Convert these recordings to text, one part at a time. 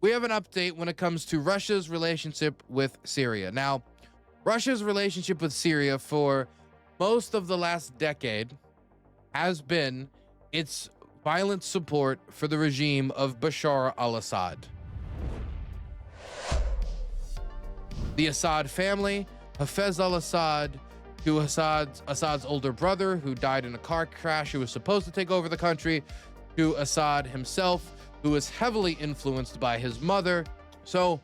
we have an update when it comes to Russia's relationship with Syria. Now, Russia's relationship with Syria for most of the last decade has been its violent support for the regime of Bashar al-Assad. The Assad family, Hafez al-Assad, to Assad's older brother, who died in a car crash, who was supposed to take over the country, to Assad himself, who was heavily influenced by his mother. So,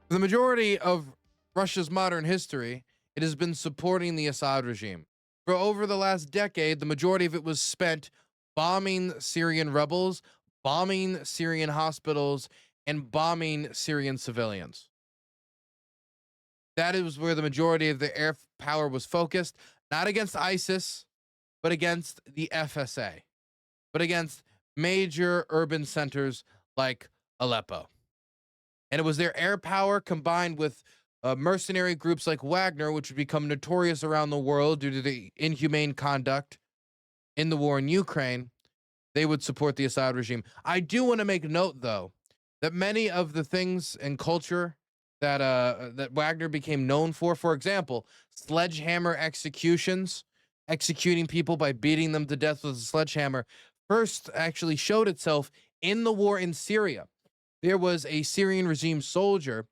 for the majority of Russia's modern history, it has been supporting the Assad regime. For over the last decade, the majority of it was spent bombing Syrian rebels, bombing Syrian hospitals, and bombing Syrian civilians. That is where the majority of the air power was focused, not against ISIS, but against the FSA, but against major urban centers like Aleppo. And it was their air power combined with mercenary groups like Wagner, which would become notorious around the world due to the inhumane conduct in the war in Ukraine. They would support the Assad regime. I do want to make note, though, that many of the things and culture that Wagner became known for example, sledgehammer executions, executing people by beating them to death with a sledgehammer, first actually showed itself in the war in Syria. There was a Syrian regime soldier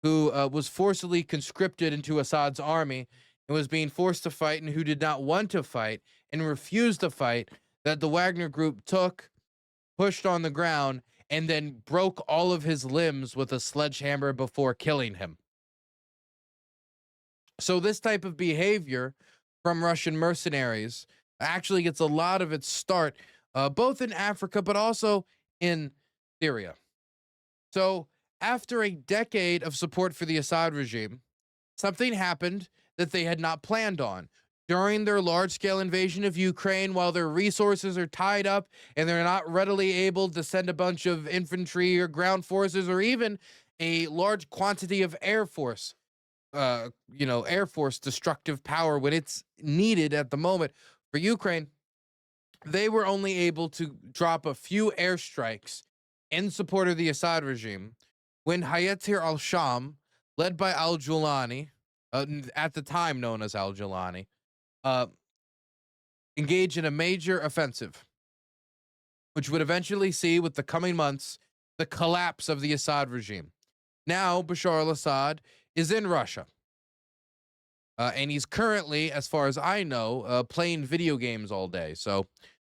who was forcibly conscripted into Assad's army and was being forced to fight, and who did not want to fight and refused to fight, that the Wagner group took, pushed on the ground, and then broke all of his limbs with a sledgehammer before killing him. So this type of behavior from Russian mercenaries actually gets a lot of its start both in Africa, but also in Syria. So after a decade of support for the Assad regime, something happened that they had not planned on. During their large-scale invasion of Ukraine, while their resources are tied up and they're not readily able to send a bunch of infantry or ground forces or even a large quantity of Air Force destructive power when it's needed at the moment for Ukraine, they were only able to drop a few airstrikes in support of the Assad regime when Hayatir al-Sham, led by al-Julani, at the time known as al-Julani, engage in a major offensive, which would eventually see, with the coming months, the collapse of the Assad regime. Now, Bashar al-Assad is in Russia. And he's currently, as far as I know, playing video games all day. So,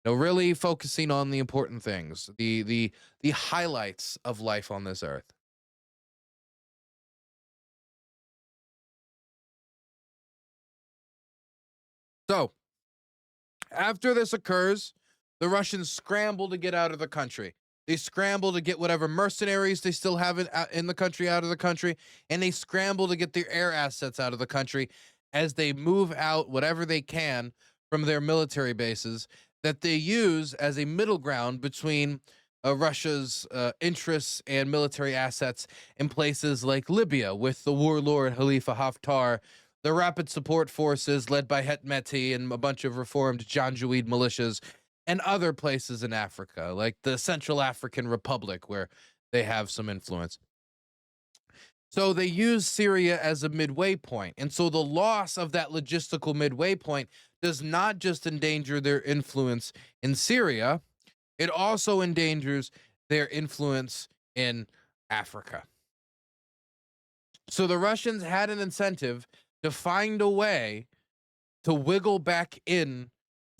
really focusing on the important things, the highlights of life on this earth. So, after this occurs, the Russians scramble to get out of the country. They scramble to get whatever mercenaries they still have in the country out of the country, and they scramble to get their air assets out of the country as they move out whatever they can from their military bases that they use as a middle ground between Russia's interests and military assets in places like Libya with the warlord Khalifa Haftar, the Rapid Support Forces led by Hemeti and a bunch of reformed Janjaweed militias, and other places in Africa, like the Central African Republic, where they have some influence. So they use Syria as a midway point. And so the loss of that logistical midway point does not just endanger their influence in Syria, it also endangers their influence in Africa. So the Russians had an incentive to find a way to wiggle back in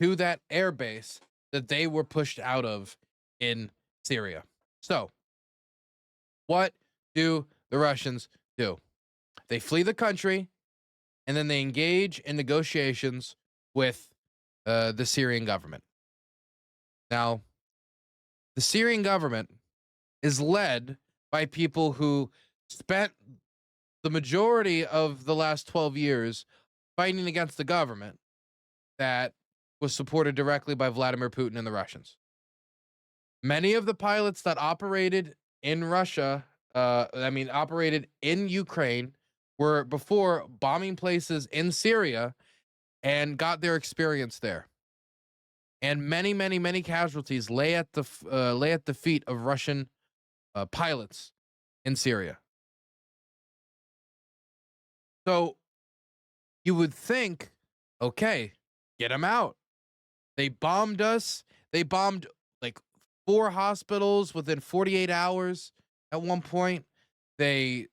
to that airbase that they were pushed out of in Syria. So, what do the Russians do? They flee the country, and then they engage in negotiations with the Syrian government. Now, the Syrian government is led by people who spent the majority of the last 12 years fighting against the government that was supported directly by Vladimir Putin and the Russians. Many of the pilots that operated in Russia, operated in Ukraine, were before bombing places in Syria and got their experience there. And many, many, many casualties lay at the feet of Russian pilots in Syria. So you would think, okay, get them out. They bombed us. They bombed like 4 hospitals within 48 hours at one point. They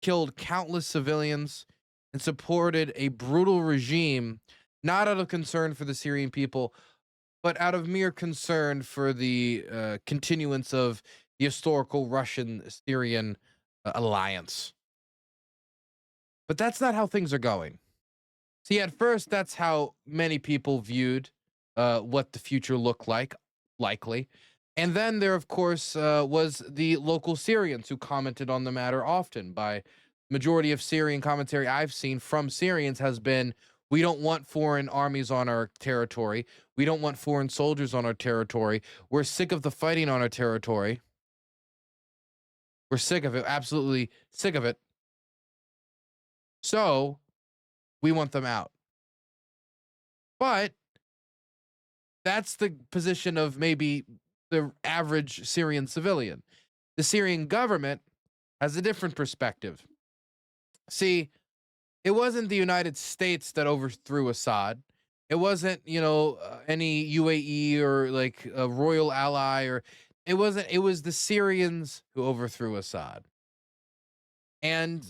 killed countless civilians and supported a brutal regime, not out of concern for the Syrian people, but out of mere concern for the continuance of the historical Russian-Syrian alliance. But that's not how things are going. See, at first, that's how many people viewed what the future looked like, likely. And then there, of course, was the local Syrians who commented on the matter often. By majority of Syrian commentary I've seen from Syrians has been, we don't want foreign armies on our territory. We don't want foreign soldiers on our territory. We're sick of the fighting on our territory. We're sick of it, absolutely sick of it. So we want them out. But that's the position of maybe the average Syrian civilian. The Syrian government has a different perspective. See, it wasn't the United States that overthrew Assad. It wasn't, any UAE or like a royal ally, or it wasn't, it was the Syrians who overthrew Assad. And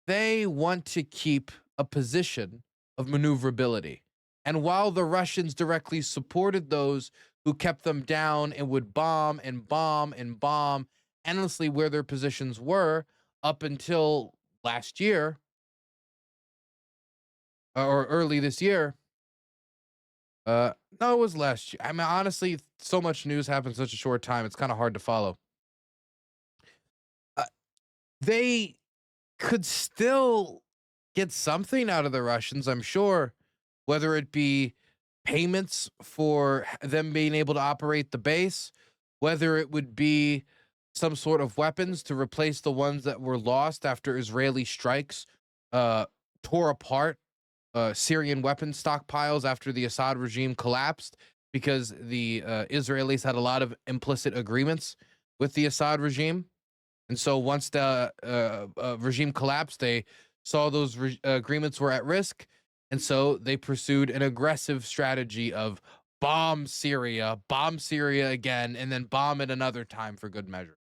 they want to keep a position of maneuverability. And while the Russians directly supported those who kept them down and would bomb and bomb and bomb endlessly where their positions were up until last year or early this year. No, it was last year. I mean, honestly, so much news happened in such a short time. It's kind of hard to follow. They could still get something out of the Russians, I'm sure, whether it be payments for them being able to operate the base, whether it would be some sort of weapons to replace the ones that were lost after Israeli strikes tore apart Syrian weapon stockpiles after the Assad regime collapsed, because the Israelis had a lot of implicit agreements with the Assad regime. And so once the regime collapsed, they saw those agreements were at risk. And so they pursued an aggressive strategy of bomb Syria again, and then bomb it another time for good measure.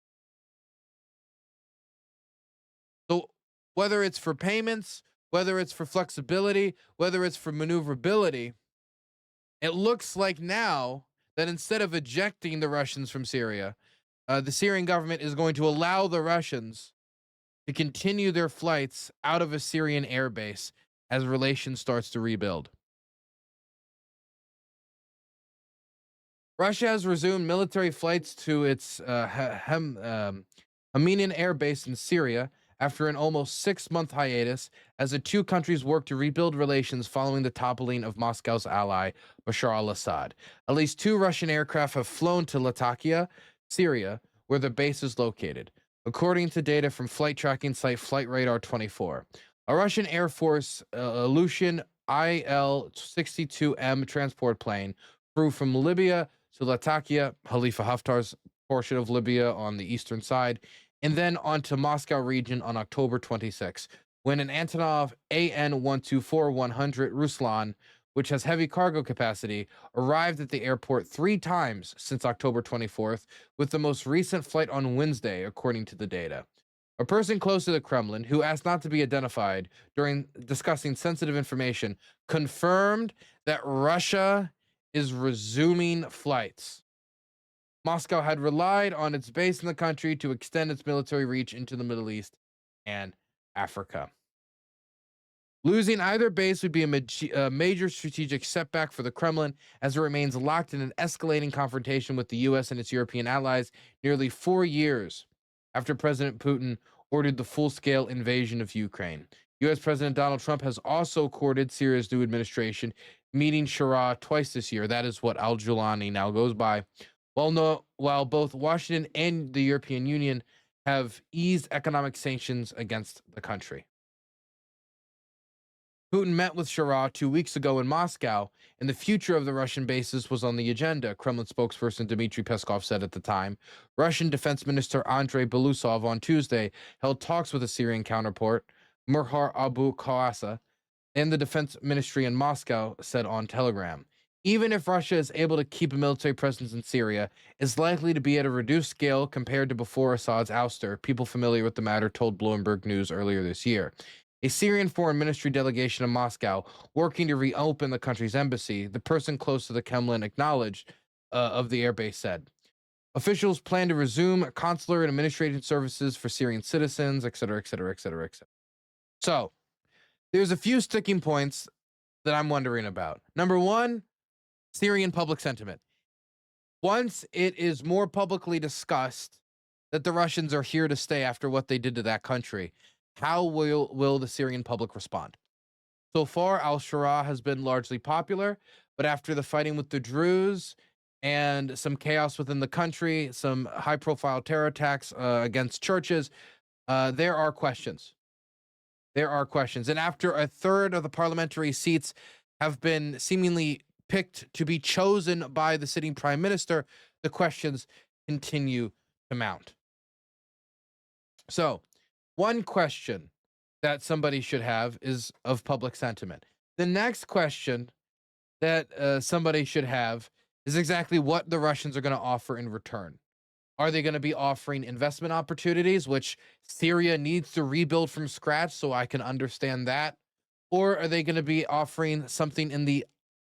So whether it's for payments, whether it's for flexibility, whether it's for maneuverability, it looks like now that instead of ejecting the Russians from Syria, the Syrian government is going to allow the Russians to continue their flights out of a Syrian airbase as relations starts to rebuild. Russia has resumed military flights to its Haminin air base in Syria after an almost 6-month hiatus, as the two countries work to rebuild relations following the toppling of Moscow's ally, Bashar al-Assad. At least 2 Russian aircraft have flown to Latakia, Syria, where the base is located, according to data from flight tracking site Flight Radar 24. A Russian Air Force Ilyushin Il-62M transport plane flew from Libya to Latakia, Khalifa Haftar's portion of Libya on the eastern side, and then onto Moscow region on October 26, when an Antonov AN-124-100 Ruslan, which has heavy cargo capacity, arrived at the airport 3 times since October 24th, with the most recent flight on Wednesday, according to the data. A person close to the Kremlin, who asked not to be identified during discussing sensitive information, confirmed that Russia is resuming flights. Moscow had relied on its base in the country to extend its military reach into the Middle East and Africa. Losing either base would be a major strategic setback for the Kremlin, as it remains locked in an escalating confrontation with the U.S. and its European allies nearly 4 years after President Putin ordered the full-scale invasion of Ukraine. U.S. President Donald Trump has also courted Syria's new administration, meeting Shura twice this year. That is what al-Julani now goes by. While both Washington and the European Union have eased economic sanctions against the country. Putin met with Shara 2 weeks ago in Moscow, and the future of the Russian bases was on the agenda, Kremlin spokesperson Dmitry Peskov said at the time. Russian Defense Minister Andrei Belousov on Tuesday held talks with a Syrian counterpart, Murhar Abu Qasa, and the defense ministry in Moscow said on Telegram. Even if Russia is able to keep a military presence in Syria, it's likely to be at a reduced scale compared to before Assad's ouster, people familiar with the matter told Bloomberg News earlier this year. A Syrian foreign ministry delegation in Moscow working to reopen the country's embassy, the person close to the Kremlin acknowledged of the airbase said. Officials plan to resume consular and administrative services for Syrian citizens, et cetera, et cetera, et cetera, et cetera. So, there's a few sticking points that I'm wondering about. Number one, Syrian public sentiment. Once it is more publicly discussed that the Russians are here to stay after what they did to that country, how will the Syrian public respond? So far, al-Shara has been largely popular, but after the fighting with the Druze and some chaos within the country, some high-profile terror attacks against churches, there are questions. There are questions. And after a third of the parliamentary seats have been seemingly picked to be chosen by the sitting prime minister, the questions continue to mount. So, one question that somebody should have is of public sentiment. The next question that somebody should have is exactly what the Russians are going to offer in return. Are they going to be offering investment opportunities, which Syria needs to rebuild from scratch, so I can understand that? Or are they going to be offering something in the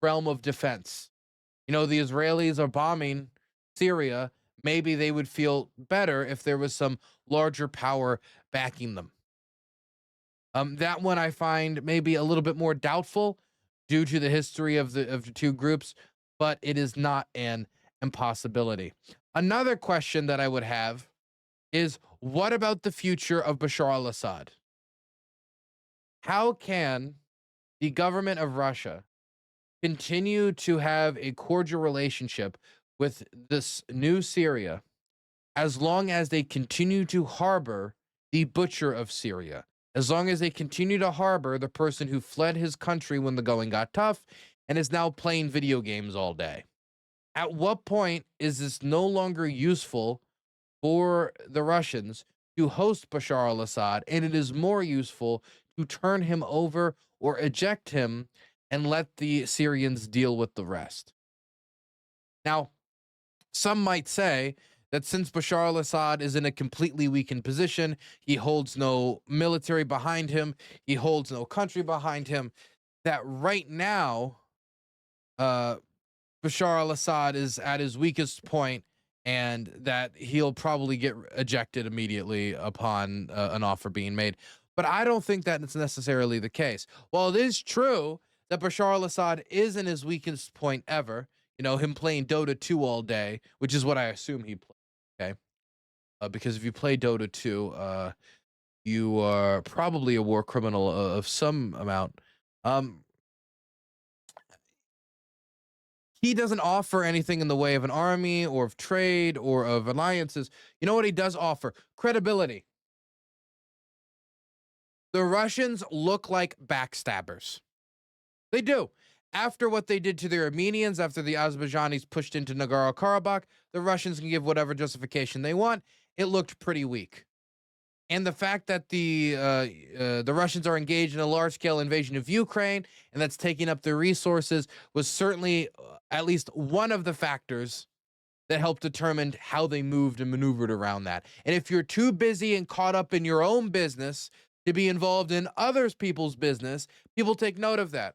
realm of defense? You know, the Israelis are bombing Syria. Maybe they would feel better if there was some larger power backing them. That one I find maybe a little bit more doubtful due to the history of the two groups, but it is not an impossibility. Another question that I would have is, what about the future of Bashar al-Assad? How can the government of Russia continue to have a cordial relationship with this new Syria as long as they continue to harbor the butcher of Syria, as long as they continue to harbor the person who fled his country when the going got tough and is now playing video games all day? At what point is this no longer useful for the Russians to host Bashar al-Assad, and it is more useful to turn him over or eject him and let the Syrians deal with the rest? Now, some might say that since Bashar al-Assad is in a completely weakened position, he holds no military behind him, he holds no country behind him, that right now, Bashar al-Assad is at his weakest point, and that he'll probably get ejected immediately upon an offer being made. But I don't think that it's necessarily the case. While it is true that Bashar al-Assad is in his weakest point ever, you know, him playing Dota 2 all day, which is what I assume he played, okay? Because if you play Dota 2, you are probably a war criminal of some amount. He doesn't offer anything in the way of an army or of trade or of alliances. You know what he does offer? Credibility. The Russians look like backstabbers. They do. After what they did to the Armenians, after the Azerbaijanis pushed into Nagorno-Karabakh, the Russians can give whatever justification they want. It looked pretty weak. And the fact that the Russians are engaged in a large-scale invasion of Ukraine and that's taking up their resources was certainly at least one of the factors that helped determine how they moved and maneuvered around that. And if you're too busy and caught up in your own business to be involved in other people's business, people take note of that.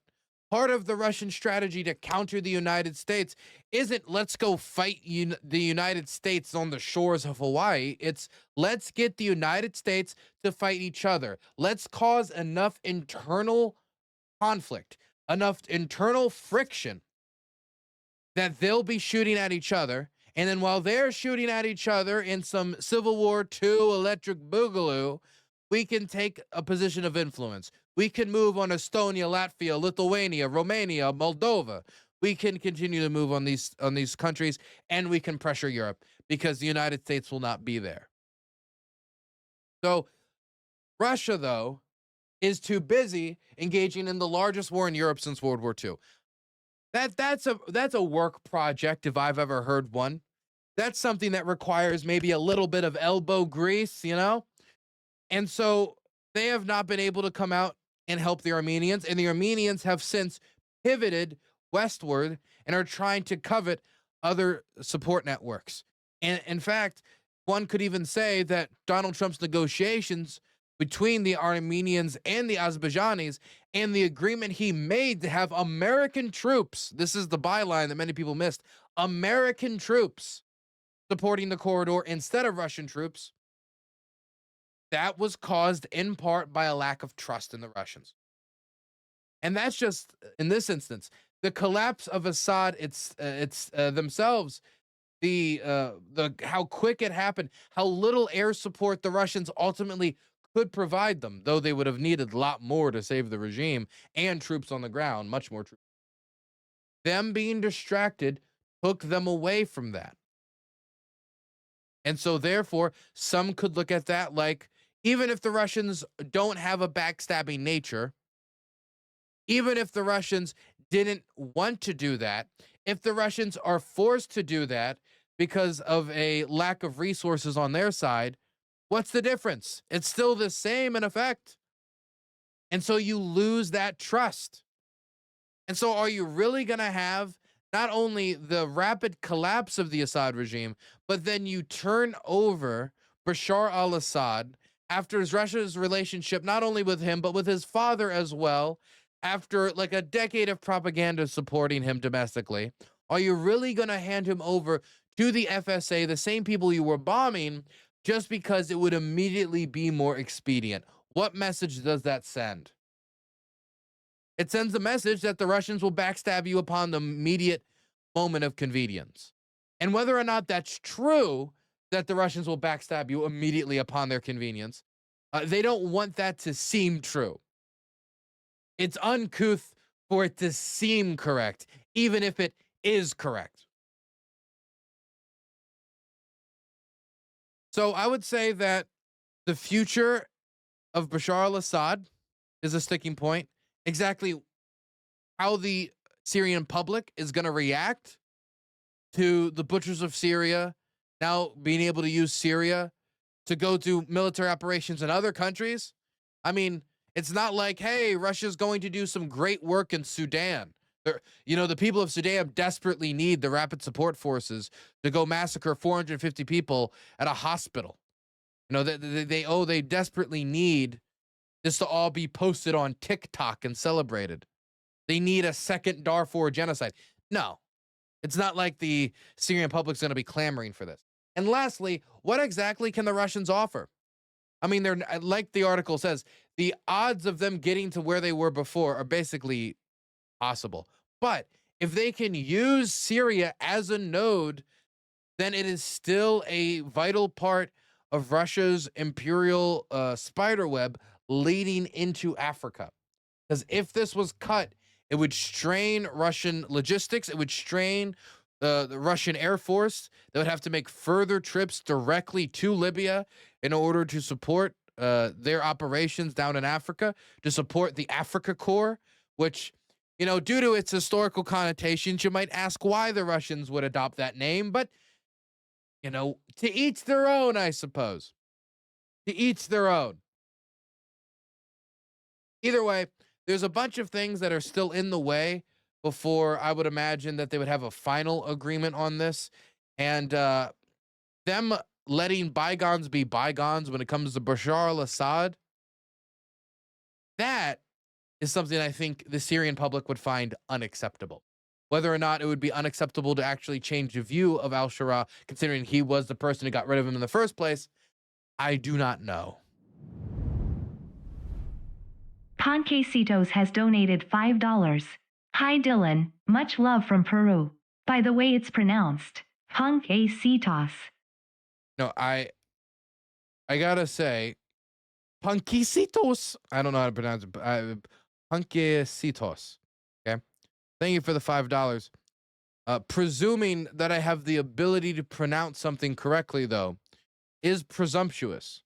Part of the Russian strategy to counter the United States isn't let's go fight the United States on the shores of Hawaii. It's let's get the United States to fight each other. Let's cause enough internal conflict, enough internal friction that they'll be shooting at each other. And then while they're shooting at each other in some Civil War II electric boogaloo, we can take a position of influence. We can move on Estonia, Latvia, Lithuania, Romania, Moldova. We can continue to move on these countries, and we can pressure Europe because the United States will not be there. So Russia, though, is too busy engaging in the largest war in Europe since World War II. That's a work project if I've ever heard one. That's something that requires maybe a little bit of elbow grease, you know? And so they have not been able to come out and help the Armenians, and the Armenians have since pivoted westward and are trying to covet other support networks. And in fact, one could even say that Donald Trump's negotiations between the Armenians and the Azerbaijanis and the agreement he made to have American troops, this is the byline that many people missed, American troops supporting the corridor instead of Russian troops, that was caused in part by a lack of trust in the Russians. And that's just, in this instance, the collapse of Assad, it's themselves, the how quick it happened, how little air support the Russians ultimately could provide them, though they would have needed a lot more to save the regime and troops on the ground, much more troops. Them being distracted took them away from that. And so therefore, some could look at that like, even if the Russians don't have a backstabbing nature, even if the Russians didn't want to do that, if the Russians are forced to do that because of a lack of resources on their side, what's the difference? It's still the same in effect. And so you lose that trust. And so are you really going to have not only the rapid collapse of the Assad regime, but then you turn over Bashar al-Assad after Russia's relationship, not only with him, but with his father as well, after like a decade of propaganda supporting him domestically? Are you really going to hand him over to the FSA, the same people you were bombing, just because it would immediately be more expedient? What message does that send? It sends a message that the Russians will backstab you upon the immediate moment of convenience. And whether or not that's true, that the Russians will backstab you immediately upon their convenience, they don't want that to seem true. It's uncouth for it to seem correct, even if it is correct. So I would say that the future of Bashar al-Assad is a sticking point. Exactly how the Syrian public is going to react to the butchers of Syria now being able to use Syria to go do military operations in other countries. I mean, it's not like, hey, Russia's going to do some great work in Sudan. The people of Sudan desperately need the rapid support forces to go massacre 450 people at a hospital. They desperately need this to all be posted on TikTok and celebrated. They need a second Darfur genocide. No, it's not like the Syrian public's going to be clamoring for this. And lastly, what exactly can the Russians offer? I mean, they're, like the article says, the odds of them getting to where they were before are basically possible. But if they can use Syria as a node, then it is still a vital part of Russia's imperial spiderweb leading into Africa. Because if this was cut, it would strain Russian logistics. It would strain the Russian Air Force. They would have to make further trips directly to Libya in order to support their operations down in Africa, to support the Africa Corps, which, due to its historical connotations, you might ask why the Russians would adopt that name. But, to each their own, I suppose. To each their own. Either way, there's a bunch of things that are still in the way before I would imagine that they would have a final agreement on this. And them letting bygones be bygones when it comes to Bashar al-Assad, that is something I think the Syrian public would find unacceptable. Whether or not it would be unacceptable to actually change the view of al-Shara, considering he was the person who got rid of him in the first place, I do not know. Ponquecitos has donated $5. Hi Dylan, much love from Peru. By the way it's pronounced Ponquecitos. No, I gotta say, Ponquecitos. I don't know how to pronounce it. Ponquecitos. Okay. Thank you for the $5. Presuming that I have the ability to pronounce something correctly, though, is presumptuous.